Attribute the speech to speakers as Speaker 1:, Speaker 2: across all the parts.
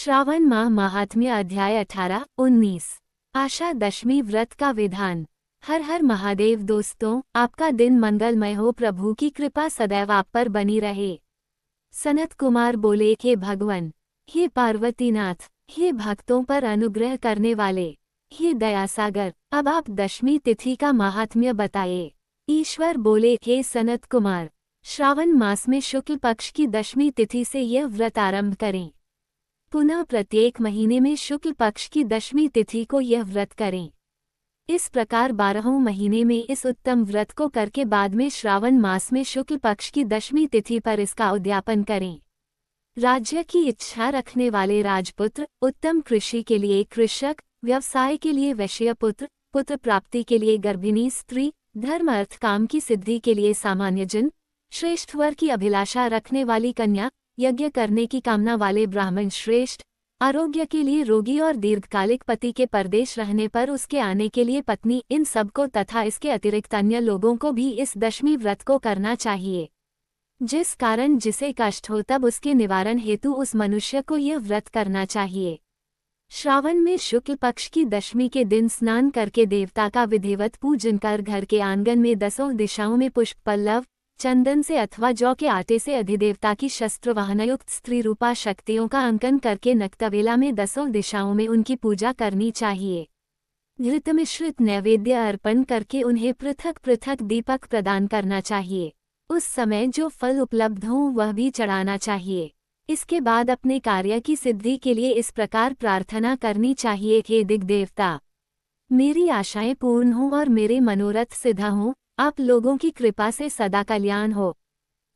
Speaker 1: श्रावण माह महात्म्य अध्याय 18-19। आशा दशमी व्रत का विधान। हर हर महादेव। दोस्तों, आपका दिन मंगलमय हो। प्रभु की कृपा सदैव आप पर बनी रहे। सनत कुमार बोले, हे भगवान, हे पार्वतीनाथ, हे भक्तों पर अनुग्रह करने वाले, हे दयासागर, अब आप दशमी तिथि का महात्म्य बताइए। ईश्वर बोले, हे सनत कुमार, श्रावण मास में शुक्ल पक्ष की दशमी तिथि से यह व्रत आरंभ करें। पुनः प्रत्येक महीने में शुक्ल पक्ष की दशमी तिथि को यह व्रत करें। इस प्रकार 12वें महीने में इस उत्तम व्रत को करके बाद में श्रावण मास में शुक्ल पक्ष की दशमी तिथि पर इसका उद्यापन करें। राज्य की इच्छा रखने वाले राजपुत्र, उत्तम कृषि के लिए कृषक, व्यवसाय के लिए वैश्यपुत्र, पुत्र प्राप्ति के लिए गर्भिणी स्त्री, धर्म अर्थ काम की सिद्धि के लिए सामान्य जन, श्रेष्ठ वर की अभिलाषा रखने वाली कन्या, यज्ञ करने की कामना वाले ब्राह्मण श्रेष्ठ, आरोग्य के लिए रोगी और दीर्घकालिक पति के परदेश रहने पर उसके आने के लिए पत्नी, इन सबको तथा इसके अतिरिक्त अन्य लोगों को भी इस दशमी व्रत को करना चाहिए। जिस कारण जिसे कष्ट हो तब उसके निवारण हेतु उस मनुष्य को यह व्रत करना चाहिए। श्रावण में शुक्ल पक्ष की दशमी के दिन स्नान करके देवता का विधिवत पूजन कर घर के आंगन में 10 दिशाओं में पुष्प पल्लव, चंदन से अथवा जौ के आटे से अधिदेवता की शस्त्र वाहनयुक्त स्त्री रूपा शक्तियों का अंकन करके नक्तवेला में 10 दिशाओं में उनकी पूजा करनी चाहिए। घृत मिश्रित नैवेद्य अर्पण करके उन्हें पृथक पृथक दीपक प्रदान करना चाहिए। उस समय जो फल उपलब्ध हो वह भी चढ़ाना चाहिए। इसके बाद अपने कार्य की सिद्धि के लिए इस प्रकार प्रार्थना करनी चाहिए, हे दिग्देवता, मेरी आशाएं पूर्ण हों और मेरे मनोरथ सिद्ध हों, आप लोगों की कृपा से सदा कल्याण हो।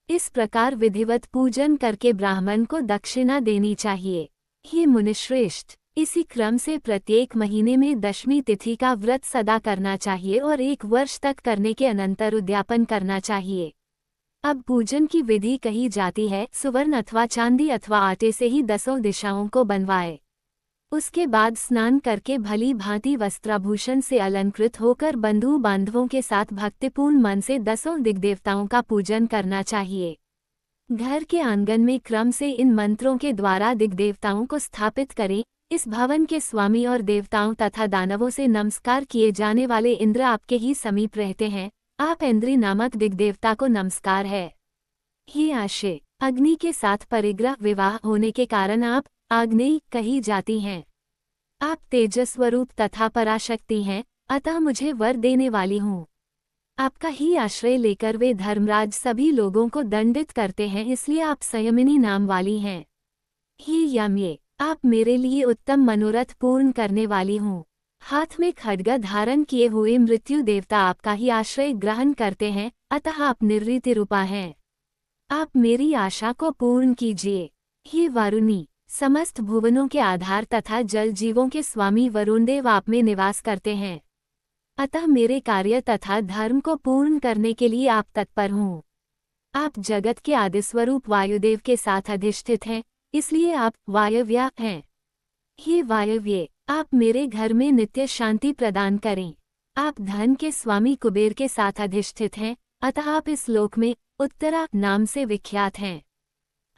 Speaker 1: इस प्रकार विधिवत पूजन करके ब्राह्मण को दक्षिणा देनी चाहिए। हे मुनिश्रेष्ठ, इसी क्रम से प्रत्येक महीने में दशमी तिथि का व्रत सदा करना चाहिए और 1 वर्ष तक करने के अनंतर उद्यापन करना चाहिए। अब पूजन की विधि कही जाती है। सुवर्ण अथवा चांदी अथवा आटे से ही 10 दिशाओं को बनवाए। उसके बाद स्नान करके भली भांति वस्त्राभूषण से अलंकृत होकर बंधु बांधवों के साथ भक्तिपूर्ण मन से 10 दिग्देवताओं का पूजन करना चाहिए। घर के आंगन में क्रम से इन मंत्रों के द्वारा दिग्देवताओं को स्थापित करें। इस भवन के स्वामी और देवताओं तथा दानवों से नमस्कार किए जाने वाले इंद्र आपके ही समीप रहते हैं। आप इंद्री नामक दिग्देवता को नमस्कार है। हे आशे, अग्नि के साथ परिग्रह विवाह होने के कारण आप आग्नेय कही जाती हैं। आप तेजस्वरूप तथा पराशक्ति हैं, अतः मुझे वर देने वाली हूँ। आपका ही आश्रय लेकर वे धर्मराज सभी लोगों को दंडित करते हैं, इसलिए आप संयमिनी नाम वाली हैं। हे यम्ये, आप मेरे लिए उत्तम मनोरथ पूर्ण करने वाली हूँ। हाथ में खड्ग धारण किए हुए मृत्यु देवता आपका ही आश्रय ग्रहण करते हैं, अतः आप निर्ऋति रूपा हैं। आप मेरी आशा को पूर्ण कीजिए। हे वारुणी, समस्त भुवनों के आधार तथा जल जीवों के स्वामी वरुणदेव आप में निवास करते हैं, अतः मेरे कार्य तथा धर्म को पूर्ण करने के लिए आप तत्पर हों। आप जगत के आदिस्वरूप वायुदेव के साथ अधिष्ठित हैं, इसलिए आप वायव्य हैं। हे वायव्ये, आप मेरे घर में नित्य शांति प्रदान करें। आप धन के स्वामी कुबेर के साथ अधिष्ठित हैं, अतः आप इस लोक में उत्तरा नाम से विख्यात हैं।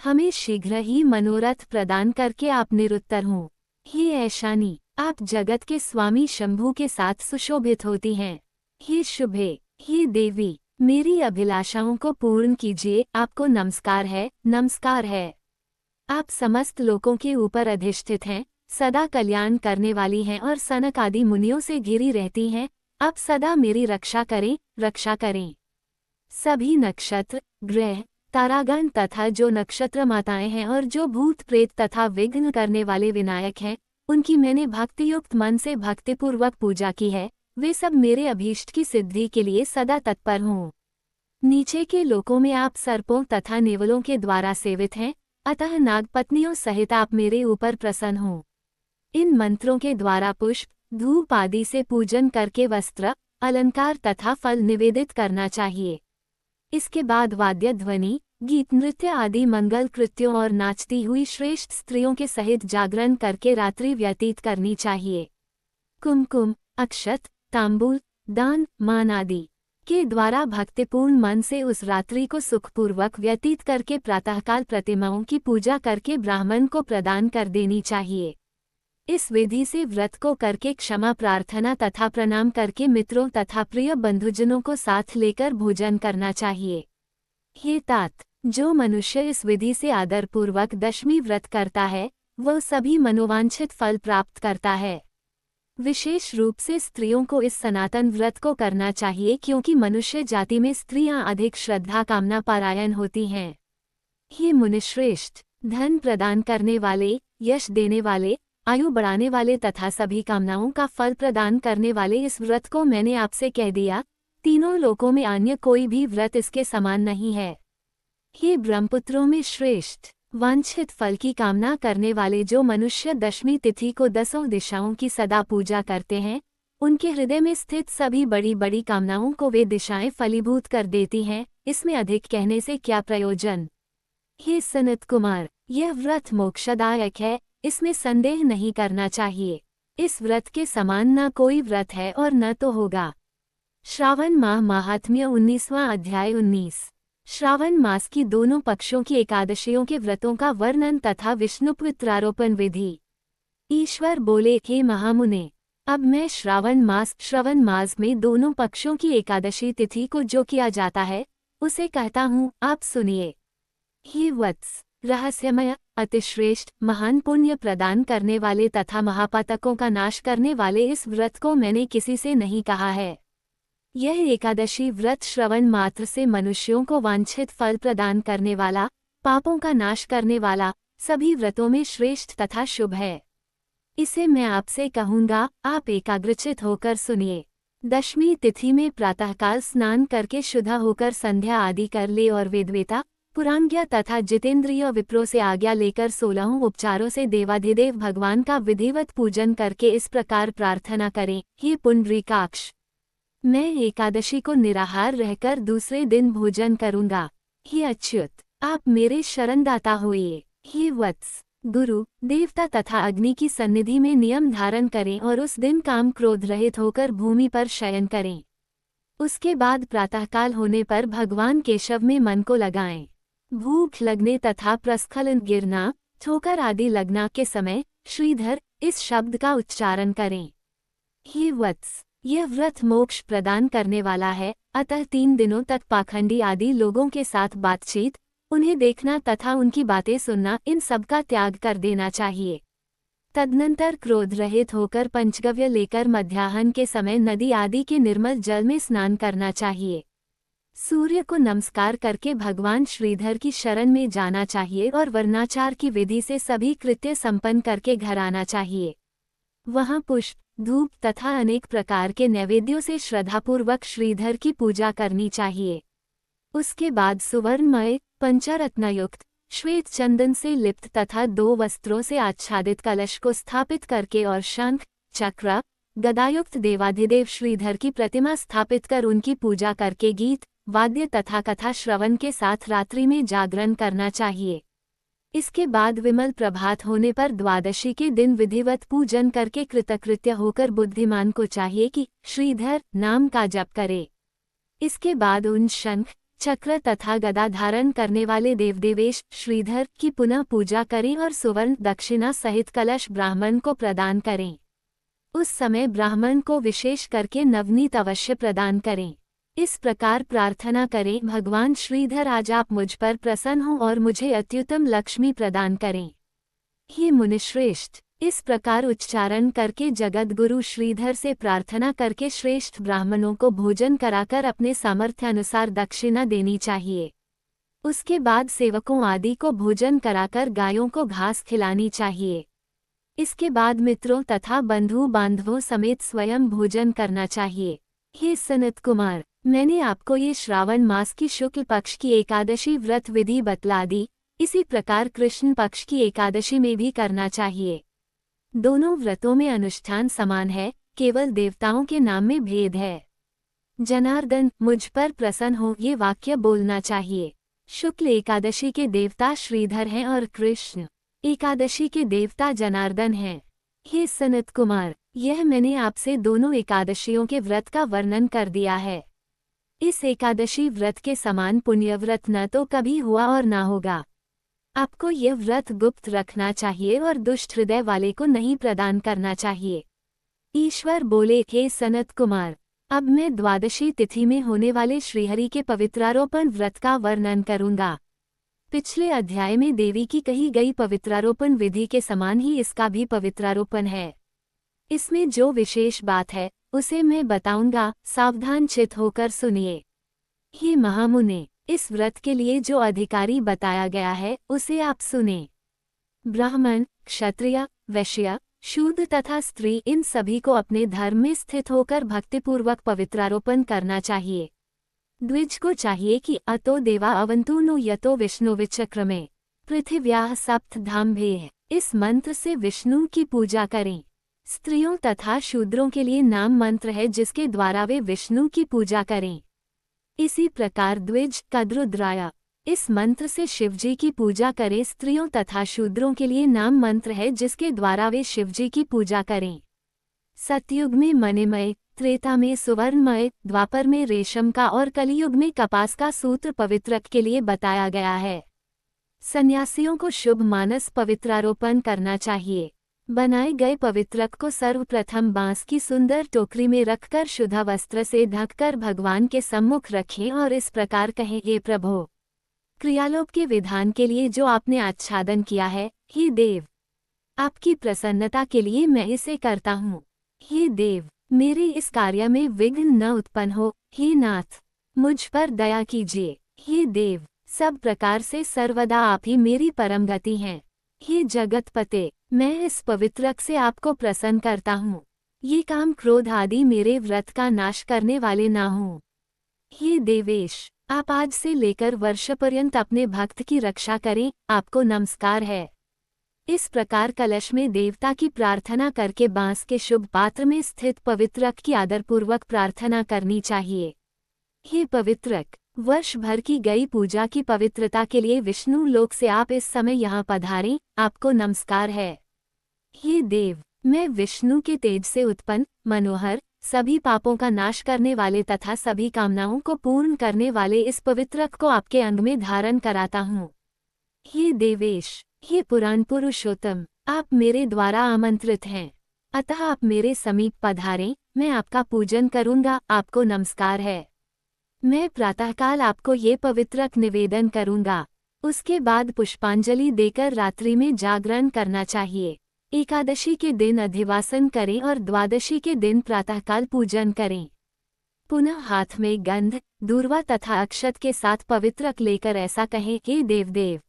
Speaker 1: हमें शीघ्र ही मनोरथ प्रदान करके आप निरुत्तर हों। हे ऐशानी, आप जगत के स्वामी शंभु के साथ सुशोभित होती हैं। हे शुभे, हे देवी, मेरी अभिलाषाओं को पूर्ण कीजिए। आपको नमस्कार है, नमस्कार है। आप समस्त लोकों के ऊपर अधिष्ठित हैं, सदा कल्याण करने वाली हैं और सनक आदि मुनियों से घिरी रहती हैं। आप सदा मेरी रक्षा करें, रक्षा करें। सभी नक्षत्र, ग्रह, तारागण तथा जो नक्षत्र माताएं हैं और जो भूत प्रेत तथा विघ्न करने वाले विनायक हैं, उनकी मैंने भक्तियुक्त मन से भक्तिपूर्वक पूजा की है, वे सब मेरे अभीष्ट की सिद्धि के लिए सदा तत्पर हों। नीचे के लोकों में आप सर्पों तथा नेवलों के द्वारा सेवित हैं, अतः नागपत्नियों सहित आप मेरे ऊपर प्रसन्न हों। इन मंत्रों के द्वारा पुष्प, धूप आदि से पूजन करके वस्त्र, अलंकार तथा फल निवेदित करना चाहिए। इसके बाद वाद्य ध्वनि, गीत नृत्य आदि मंगल कृत्यों और नाचती हुई श्रेष्ठ स्त्रियों के सहित जागरण करके रात्रि व्यतीत करनी चाहिए। कुमकुम, अक्षत, तांबूल, दान, मान आदि के द्वारा भक्तिपूर्ण मन से उस रात्रि को सुखपूर्वक व्यतीत करके प्रातःकाल प्रतिमाओं की पूजा करके ब्राह्मण को प्रदान कर देनी चाहिए। इस विधि से व्रत को करके क्षमा प्रार्थना तथा प्रणाम करके मित्रों तथा प्रिय बंधुजनों को साथ लेकर भोजन करना चाहिए। हे तात, जो मनुष्य इस विधि से आदरपूर्वक दशमी व्रत करता है वह सभी मनोवांछित फल प्राप्त करता है। विशेष रूप से स्त्रियों को इस सनातन व्रत को करना चाहिए क्योंकि मनुष्य जाति में स्त्रियां अधिक श्रद्धा कामना परायण होती हैं। हे मुनिश्रेष्ठ, धन प्रदान करने वाले, यश देने वाले, आयु बढ़ाने वाले तथा सभी कामनाओं का फल प्रदान करने वाले इस व्रत को मैंने आपसे कह दिया। तीनों लोकों में अन्य कोई भी व्रत इसके समान नहीं है। हे ब्रह्मपुत्रों में श्रेष्ठ, वांछित फल की कामना करने वाले जो मनुष्य दशमी तिथि को 10 दिशाओं की सदा पूजा करते हैं, उनके हृदय में स्थित सभी बड़ी बड़ी कामनाओं को वे दिशाएं फलीभूत कर देती हैं। इसमें अधिक कहने से क्या प्रयोजन। हे सनत कुमार, यह व्रत मोक्षदायक है, इसमें संदेह नहीं करना चाहिए। इस व्रत के समान न कोई व्रत है और न तो होगा। श्रावण माह महात्म्य 19वां अध्याय 19। श्रावण मास की दोनों पक्षों की एकादशियों के व्रतों का वर्णन तथा विष्णु पुत्रारोपण विधि। ईश्वर बोले, हे महामुने, अब मैं श्रावण मास में दोनों पक्षों की एकादशी तिथि को जो किया जाता है उसे कहता हूँ, आप सुनिए। हे वत्स, रहस्यमय, अतिश्रेष्ठ, महान पुण्य प्रदान करने वाले तथा महापातकों का नाश करने वाले इस व्रत को मैंने किसी से नहीं कहा है। यह एकादशी व्रत श्रवण मात्र से मनुष्यों को वांछित फल प्रदान करने वाला, पापों का नाश करने वाला, सभी व्रतों में श्रेष्ठ तथा शुभ है। इसे मैं आपसे कहूँगा, आप एकाग्रचित होकर सुनिए। दशमी तिथि में प्रातःकाल स्नान करके शुद्ध होकर संध्या आदि कर ले और वेदवेता, पुराणज्ञ तथा जितेंद्रिय विप्रों से आज्ञा लेकर 16 उपचारों से देवाधिदेव भगवान का विधिवत पूजन करके इस प्रकार प्रार्थना करें, हे पुंडरीकाक्ष, मैं एकादशी को निराहार रहकर दूसरे दिन भोजन करूंगा। हे अच्युत, आप मेरे शरणदाता होइए। हे वत्स, गुरु, देवता तथा अग्नि की सन्निधि में नियम धारण करें और उस दिन काम क्रोध रहित होकर भूमि पर शयन करें। उसके बाद प्रातःकाल होने पर भगवान केशव में मन को लगाएं। भूख लगने तथा प्रस्खलन गिरना, ठोकर आदि लगना के समय श्रीधर इस शब्द का उच्चारण करें। हे वत्स, यह व्रत मोक्ष प्रदान करने वाला है, अतः 3 दिनों तक पाखंडी आदि लोगों के साथ बातचीत, उन्हें देखना तथा उनकी बातें सुनना, इन सब का त्याग कर देना चाहिए। तदनंतर क्रोध रहित होकर पंचगव्य लेकर मध्याह्न के समय नदी आदि के निर्मल जल में स्नान करना चाहिए। सूर्य को नमस्कार करके भगवान श्रीधर की शरण में जाना चाहिए और वर्णाचार की विधि से सभी कृत्य संपन्न करके घर आना चाहिए। वहाँ पुष्प, धूप तथा अनेक प्रकार के नैवेद्यों से श्रद्धापूर्वक श्रीधर की पूजा करनी चाहिए। उसके बाद सुवर्णमय, पंचरत्नयुक्त, श्वेत चंदन से लिप्त तथा 2 वस्त्रों से आच्छादित कलश को स्थापित करके और शंख, चक्र, गदायुक्त देवाधिदेव श्रीधर की प्रतिमा स्थापित कर उनकी पूजा करके गीत, वाद्य तथा कथा श्रवण के साथ रात्रि में जागरण करना चाहिए। इसके बाद विमल प्रभात होने पर द्वादशी के दिन विधिवत पूजन करके कृतकृत्य होकर बुद्धिमान को चाहिए कि श्रीधर नाम का जप करे। इसके बाद उन शंख, चक्र तथा गदा धारण करने वाले देवदेवेश श्रीधर की पुनः पूजा करें और सुवर्ण दक्षिणा सहित कलश ब्राह्मण को प्रदान करें। उस समय ब्राह्मण को विशेष करके नवनीत अवश्य प्रदान करें। इस प्रकार प्रार्थना करें, भगवान श्रीधर आज आप मुझ पर प्रसन्न हों और मुझे अत्युत्तम लक्ष्मी प्रदान करें। हे मुनिश्रेष्ठ, इस प्रकार उच्चारण करके जगत गुरु श्रीधर से प्रार्थना करके श्रेष्ठ ब्राह्मणों को भोजन कराकर अपने सामर्थ्यानुसार दक्षिणा देनी चाहिए। उसके बाद सेवकों आदि को भोजन कराकर गायों को घास खिलानी चाहिए। इसके बाद मित्रों तथा बंधु बांधवों समेत स्वयं भोजन करना चाहिए। हे सनत कुमार, मैंने आपको ये श्रावण मास की शुक्ल पक्ष की एकादशी व्रत विधि बतला दी, इसी प्रकार कृष्ण पक्ष की एकादशी में भी करना चाहिए। दोनों व्रतों में अनुष्ठान समान है, केवल देवताओं के नाम में भेद है। जनार्दन, मुझ पर प्रसन्न हो, ये वाक्य बोलना चाहिए। शुक्ल एकादशी के देवता श्रीधर हैं और कृष्ण एकादशी के देवता जनार्दन हैं। हे सनत कुमार, यह मैंने आपसे दोनों एकादशियों के व्रत का वर्णन कर दिया है। इस एकादशी व्रत के समान पुण्य व्रत न तो कभी हुआ और न होगा। आपको यह व्रत गुप्त रखना चाहिए और दुष्ट हृदय वाले को नहीं प्रदान करना चाहिए। ईश्वर बोले, हे सनत कुमार, अब मैं द्वादशी तिथि में होने वाले श्रीहरि के पवित्रारोपण व्रत का वर्णन करूंगा। पिछले अध्याय में देवी की कही गई पवित्रारोपण विधि के समान ही इसका भी पवित्रारोपण है। इसमें जो विशेष बात है उसे मैं बताऊंगा, सावधान चित्त होकर सुनिए। हे महामुने, इस व्रत के लिए जो अधिकारी बताया गया है उसे आप सुने। ब्राह्मण, क्षत्रिय, वैश्य, शूद्र तथा स्त्री, इन सभी को अपने धर्म में स्थित होकर भक्तिपूर्वक पवित्रारोपण करना चाहिए। द्विज को चाहिए कि अतो देवा अवंतु नो यतो विष्णु विचक्रमे पृथिव्याः सप्त धाम्भेः, इस मंत्र से विष्णु की पूजा करें। स्त्रियों तथा शूद्रों के लिए नाम मंत्र है जिसके द्वारा वे विष्णु की पूजा करें। इसी प्रकार द्विज कद्रुद्राय, इस मंत्र से शिवजी की पूजा करें। स्त्रियों तथा शूद्रों के लिए नाम मंत्र है जिसके द्वारा वे शिवजी की पूजा करें। सतयुग में मणिमय, त्रेता में सुवर्णमय, द्वापर में रेशम का और कलियुग में कपास का सूत्र पवित्रक के लिए बताया गया है। सन्यासियों को शुभ मानस पवित्रारोपण करना चाहिए। बनाए गए पवित्रक को सर्वप्रथम बांस की सुंदर टोकरी में रखकर शुद्ध वस्त्र से ढककर भगवान के सम्मुख रखें और इस प्रकार कहें, हे प्रभु, क्रियालोप के विधान के लिए जो आपने आच्छादन किया है, हे देव, आपकी प्रसन्नता के लिए मैं इसे करता हूँ। हे देव, मेरे इस कार्य में विघ्न न उत्पन्न हो। हे नाथ, मुझ पर दया कीजिए। हे देव, सब प्रकार से सर्वदा आप ही मेरी परम गति हैं। हे जगतपते, मैं इस पवित्रक से आपको प्रसन्न करता हूँ। ये काम क्रोध आदि मेरे व्रत का नाश करने वाले ना हों। हे देवेश, आप आज से लेकर वर्ष पर्यंत अपने भक्त की रक्षा करें, आपको नमस्कार है। इस प्रकार कलश में देवता की प्रार्थना करके बांस के शुभ पात्र में स्थित पवित्रक की आदरपूर्वक प्रार्थना करनी चाहिए। हे पवित्रक, वर्ष भर की गई पूजा की पवित्रता के लिए विष्णु लोक से आप इस समय यहाँ पधारें, आपको नमस्कार है। हे देव, मैं विष्णु के तेज से उत्पन्न, मनोहर, सभी पापों का नाश करने वाले तथा सभी कामनाओं को पूर्ण करने वाले इस पवित्रक को आपके अंग में धारण कराता हूँ। हे देवेश, हे पुराण पुरुषोत्तम, आप मेरे द्वारा आमंत्रित हैं, अतः आप मेरे समीप पधारें, मैं आपका पूजन करूँगा, आपको नमस्कार है। मैं प्रातःकाल आपको ये पवित्रक निवेदन करूँगा। उसके बाद पुष्पांजलि देकर रात्रि में जागरण करना चाहिए। एकादशी के दिन अधिवासन करें और द्वादशी के दिन प्रातःकाल पूजन करें। पुनः हाथ में गंध, दूर्वा तथा अक्षत के साथ पवित्रक लेकर ऐसा कहें, हे देवदेव,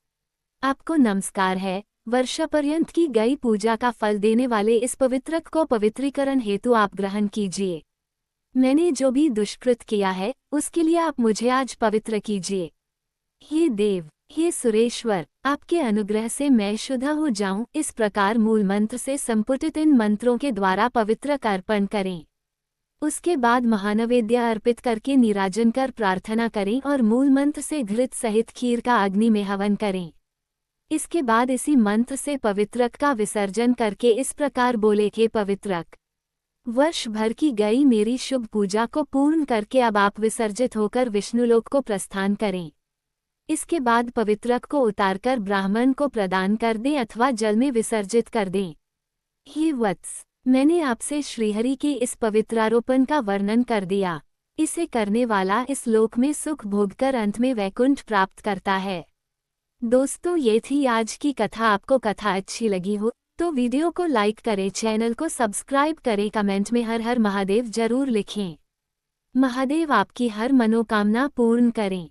Speaker 1: आपको नमस्कार है। वर्षपर्यंत की गई पूजा का फल देने वाले इस पवित्रक को पवित्रीकरण हेतु आप ग्रहण कीजिए। मैंने जो भी दुष्कृत किया है उसके लिए आप मुझे आज पवित्र कीजिए। हे देव, हे सुरेश्वर, आपके अनुग्रह से मैं शुद्ध हो जाऊं, इस प्रकार मूल मंत्र से संपुटित इन मंत्रों के द्वारा पवित्रक अर्पण करें। उसके बाद महानैवेद्य अर्पित करके नीराजन कर प्रार्थना करें और मूल मंत्र से घृत सहित खीर का अग्नि में हवन करें। इसके बाद इसी मंत्र से पवित्रक का विसर्जन करके इस प्रकार बोले, हे पवित्रक, वर्ष भर की गई मेरी शुभ पूजा को पूर्ण करके अब आप विसर्जित होकर विष्णुलोक को प्रस्थान करें। इसके बाद पवित्रक को उतारकर ब्राह्मण को प्रदान कर दें अथवा जल में विसर्जित कर दें। हे वत्स, मैंने आपसे श्रीहरि के इस पवित्रारोपण का वर्णन कर दिया। इसे करने वाला इस लोक में सुख भोगकर अंत में वैकुंठ प्राप्त करता है। दोस्तों, ये थी आज की कथा। आपको कथा अच्छी लगी हो तो वीडियो को लाइक करें, चैनल को सब्सक्राइब करें, कमेंट में हर हर महादेव जरूर लिखें। महादेव आपकी हर मनोकामना पूर्ण करें।